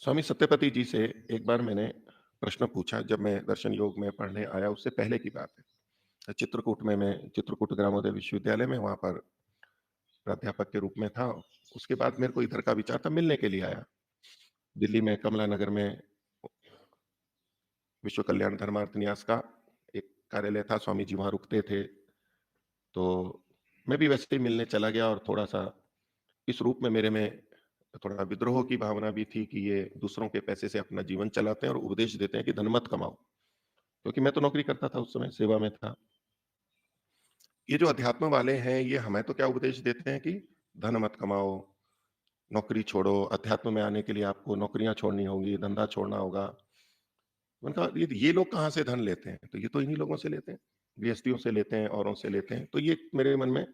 स्वामी सत्यपति जी से एक बार मैंने प्रश्न पूछा जब मैं दर्शन योग में पढ़ने आया उससे पहले की बात है। चित्रकूट में मैं चित्रकूट ग्रामोदय विश्वविद्यालय में वहाँ पर प्राध्यापक के रूप में था। उसके बाद मेरे को इधर का विचार था, मिलने के लिए आया। दिल्ली में कमला नगर में विश्व कल्याण धर्मार्थ न्यास का एक कार्यालय था, स्वामी जी वहाँ रुकते थे। तो मैं भी वैसे ही मिलने चला गया और थोड़ा-सा इस रूप में मेरे में थोड़ा विद्रोह की भावना भी थी कि ये दूसरों के पैसे से अपना जीवन चलाते हैं और उपदेश देते हैं कि धन मत कमाओ। क्योंकि मैं तो नौकरी करता था उस समय, सेवा में था। ये जो अध्यात्म वाले हैं, ये हमें तो क्या उपदेश देते हैं कि धन मत कमाओ, नौकरी छोड़ो, अध्यात्म में आने के लिए आपको नौकरियाँ छोड़नी होंगी, धंधा छोड़ना होगा। मैंने कहा ये लोग कहाँ से धन लेते हैं? तो ये तो इन्हीं लोगों से लेते हैं, गृहस्थियों से लेते हैं, औरों से लेते हैं। तो ये मेरे मन में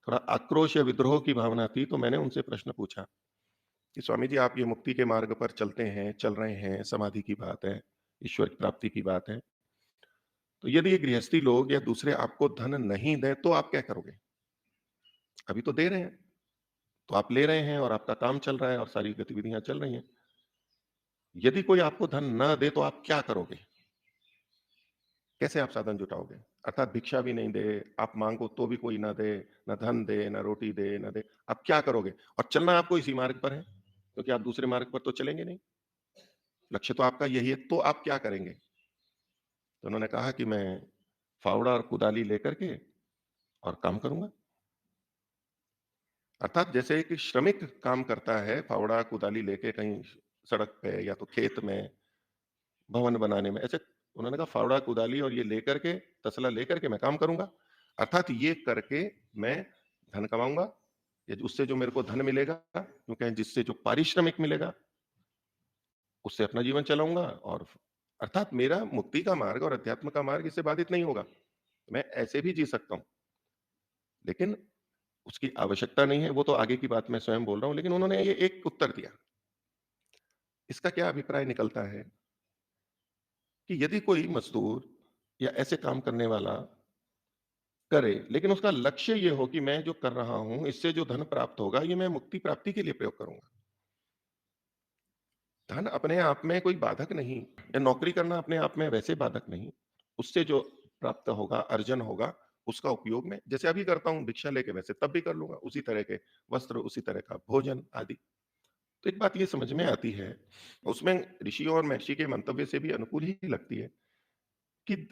थोड़ा आक्रोश या विद्रोह की भावना थी, तो मैंने उनसे प्रश्न पूछा कि स्वामी जी आप ये मुक्ति के मार्ग पर चलते हैं, चल रहे हैं, समाधि की बात है, ईश्वर की प्राप्ति की बात है। तो यदि ये गृहस्थी लोग या दूसरे आपको धन नहीं दें, तो आप क्या करोगे? अभी तो दे रहे हैं, तो आप ले रहे हैं और आपका काम चल रहा है और सारी गतिविधियाँ चल रही हैं। यदि कोई आपको धन ना दे, तो आप क्या करोगे? कैसे आप साधन जुटाओगे? अर्थात भिक्षा भी नहीं दे, आप माँगो तो भी कोई ना दे, ना धन दे, ना रोटी दे, ना दे, आप क्या करोगे? और चलना आपको इसी मार्ग पर है, क्योंकि आप दूसरे मार्ग पर तो चलेंगे नहीं। लक्ष्य तो आपका यही है, तो आप क्या करेंगे? तो उन्होंने कहा कि मैं फावड़ा और कुदाली लेकर के और काम करूँगा। अर्थात जैसे एक श्रमिक काम करता है, फावड़ा, कुदाली लेके कहीं सड़क पे या तो खेत में, भवन बनाने में, ऐसे उन्होंने कहा फावड़ा, कुदाली और ये लेकर के, तसला लेकर के मैं काम करूँगा। अर्थात ये करके मैं धन कमाऊँगा, या उससे जो मेरे को धन मिलेगा, यूँ कहें जिससे जो पारिश्रमिक मिलेगा, उससे अपना जीवन चलाऊँगा और अर्थात मेरा मुक्ति का मार्ग और अध्यात्म का मार्ग इससे बाधित नहीं होगा। मैं ऐसे भी जी सकता हूँ, लेकिन उसकी आवश्यकता नहीं है, वो तो आगे की बात मैं स्वयं बोल रहा हूँ, लेकिन उन्होंने ये एक उत्तर दिया। इसका क्या अभिप्राय निकलता है कि यदि कोई मज़दूर या ऐसे काम करने वाला करे, लेकिन उसका लक्ष्य ये हो कि मैं जो कर रहा हूँ, इससे जो धन प्राप्त होगा, ये मैं मुक्ति प्राप्ति के लिए प्रयोग करूँगा। धन अपने आप में कोई बाधक नहीं, या नौकरी करना अपने आप में वैसे बाधक नहीं। उससे जो प्राप्त होगा, अर्जन होगा, उसका उपयोग मैं जैसे अभी करता हूँ भिक्षा लेके, वैसे तब भी कर लूँगा। उसी तरह के वस्त्र, उसी तरह का भोजन आदि। तो एक बात ये समझ में आती है, उसमें ऋषियों और महर्षि के मंतव्य से भी अनुकूल ही लगती है कि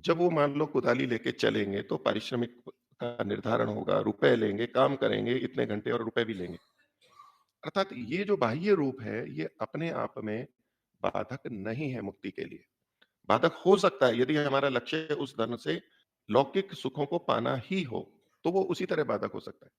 जब वो मान लो कुदाली लेके चलेंगे, तो पारिश्रमिक का निर्धारण होगा, रुपए लेंगे, काम करेंगे इतने घंटे और रुपए भी लेंगे। अर्थात ये जो बाह्य रूप है, ये अपने आप में बाधक नहीं है मुक्ति के लिए। बाधक हो सकता है यदि हमारा लक्ष्य उस धन से लौकिक सुखों को पाना ही हो, तो वो उसी तरह बाधक हो सकता है।